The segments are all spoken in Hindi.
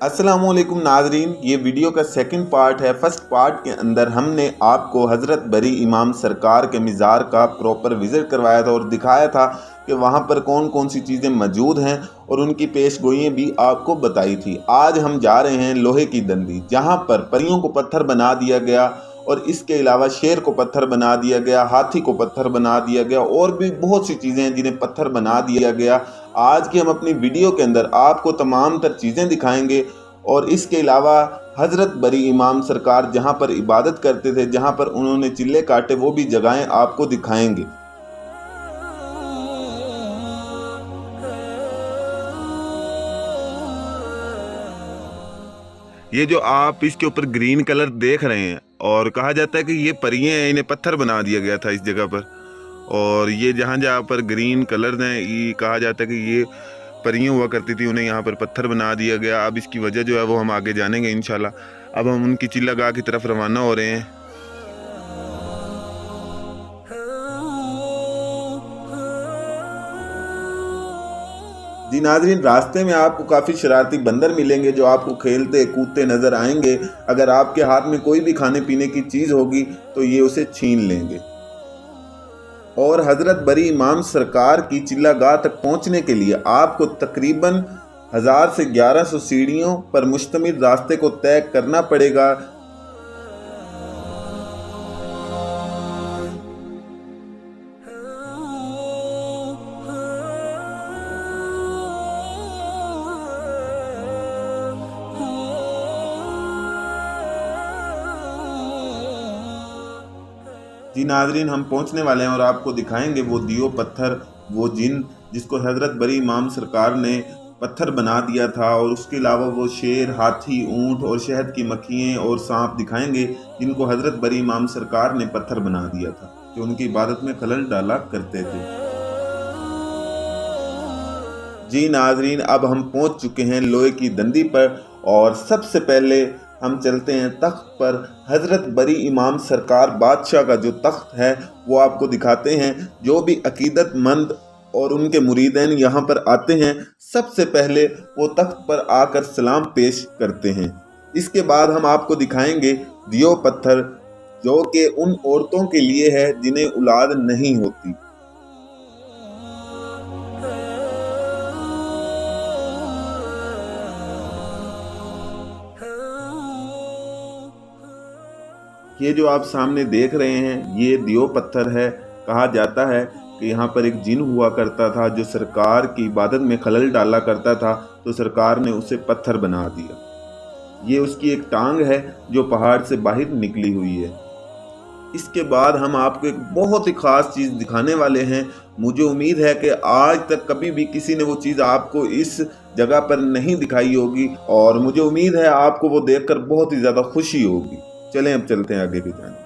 अस्सलामुअलैकुम नाजरीन, ये वीडियो का सेकंड पार्ट है। फर्स्ट पार्ट के अंदर हमने आपको हज़रत बरी इमाम सरकार के मज़ार का प्रॉपर विज़िट करवाया था और दिखाया था कि वहाँ पर कौन कौन सी चीज़ें मौजूद हैं और उनकी पेशगोइयाँ भी आपको बताई थी। आज हम जा रहे हैं लोहे की दंडी, जहाँ पर परियों को पत्थर बना दिया गया और इसके अलावा शेर को पत्थर बना दिया गया, हाथी को पत्थर बना दिया गया और भी बहुत सी चीज़ें हैं जिन्हें पत्थर बना दिया गया। आज की हम अपनी वीडियो के अंदर आपको तमाम तर चीज़ें दिखाएंगे और इसके अलावा हज़रत बरी इमाम सरकार जहाँ पर इबादत करते थे, जहाँ पर उन्होंने चिल्ले काटे, वो भी जगहें आपको दिखाएंगे। ये जो आप इसके ऊपर ग्रीन कलर देख रहे हैं और कहा जाता है कि ये परियां हैं, इन्हें पत्थर बना दिया गया था इस जगह पर। और ये जहाँ जहाँ पर ग्रीन कलर हैं, ये कहा जाता है कि ये परियां हुआ करती थी, उन्हें यहाँ पर पत्थर बना दिया गया। अब इसकी वजह जो है वो हम आगे जानेंगे इंशाल्लाह। अब हम उनकी चिल्लागाह की तरफ रवाना हो रहे हैं। जी नाजरीन, रास्ते में आपको काफ़ी शरारती बंदर मिलेंगे जो आपको खेलते कूदते नज़र आएंगे। अगर आपके हाथ में कोई भी खाने पीने की चीज़ होगी तो ये उसे छीन लेंगे। और हज़रत बरी इमाम सरकार की चिल्लागाह तक पहुंचने के लिए आपको तकरीबन 1000 से 1100 सीढ़ियों पर मुश्तमिल रास्ते को तय करना पड़ेगा। जी नाजरीन, हम पहुंचने वाले हैं और आपको दिखाएंगे वो दियो पत्थर, वो जिन जिसको हज़रत बरी इमाम सरकार ने पत्थर बना दिया था। और उसके अलावा वो शेर, हाथी, ऊंट और शहद की मक्खियाँ और सांप दिखाएंगे जिनको हज़रत बरी इमाम सरकार ने पत्थर बना दिया था, जो उनकी इबादत में खलल डाला करते थे। जी नाजरीन, अब हम पहुंच चुके हैं लोहे की दंडी पर और सबसे पहले हम चलते हैं तख्त पर। हज़रत बरी इमाम सरकार बादशाह का जो तख्त है वो आपको दिखाते हैं। जो भी अकीदतमंद और उनके मुरीदैन यहाँ पर आते हैं, सबसे पहले वो तख्त पर आकर सलाम पेश करते हैं। इसके बाद हम आपको दिखाएंगे दियो पत्थर, जो कि उन औरतों के लिए है जिन्हें औलाद नहीं होती। ये जो आप सामने देख रहे हैं ये दियो पत्थर है। कहा जाता है कि यहाँ पर एक जिन हुआ करता था जो सरकार की इबादत में खलल डाला करता था, तो सरकार ने उसे पत्थर बना दिया। ये उसकी एक टांग है जो पहाड़ से बाहर निकली हुई है। इसके बाद हम आपको एक बहुत ही ख़ास चीज़ दिखाने वाले हैं। मुझे उम्मीद है कि आज तक कभी भी किसी ने वो चीज़ आपको इस जगह पर नहीं दिखाई होगी और मुझे उम्मीद है आपको वो देखकर बहुत ही ज़्यादा खुशी होगी। चलें अब चलते हैं आगे की जाने।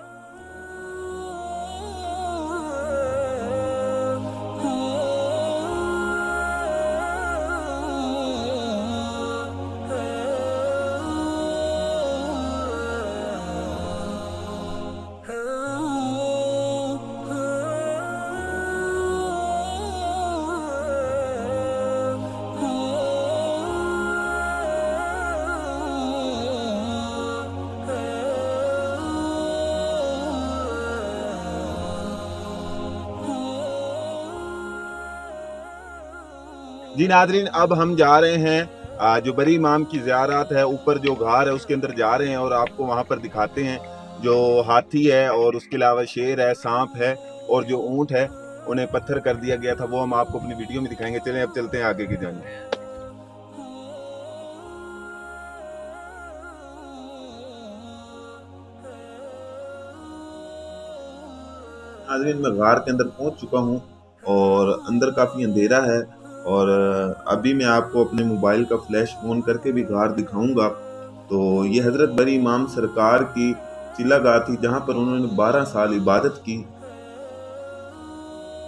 जी नाजरीन, अब हम जा रहे हैं जो बरी इमाम की ज़ियारत है, ऊपर जो घार है उसके अंदर जा रहे हैं और आपको वहाँ पर दिखाते हैं जो हाथी है और उसके अलावा शेर है, सांप है और जो ऊंट है उन्हें पत्थर कर दिया गया था। वो हम आपको अपनी वीडियो में दिखाएंगे। चलें अब चलते हैं आगे की जाने। नाजरीन, मैं गार के अंदर पहुंच चुका हूं और अंदर काफ़ी अंधेरा है और अभी मैं आपको अपने मोबाइल का फ्लैश ऑन करके भी गार दिखाऊंगा। तो ये हज़रत बरी इमाम सरकार की चिल्लागाह थी जहां पर उन्होंने 12 साल इबादत की।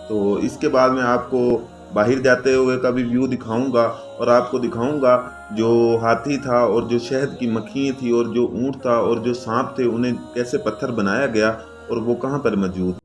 तो इसके बाद मैं आपको बाहर जाते हुए का भी व्यू दिखाऊंगा और आपको दिखाऊंगा जो हाथी था और जो शहद की मक्खियाँ थी और जो ऊँट था और जो सांप थे, उन्हें कैसे पत्थर बनाया गया और वो कहाँ पर मौजूद।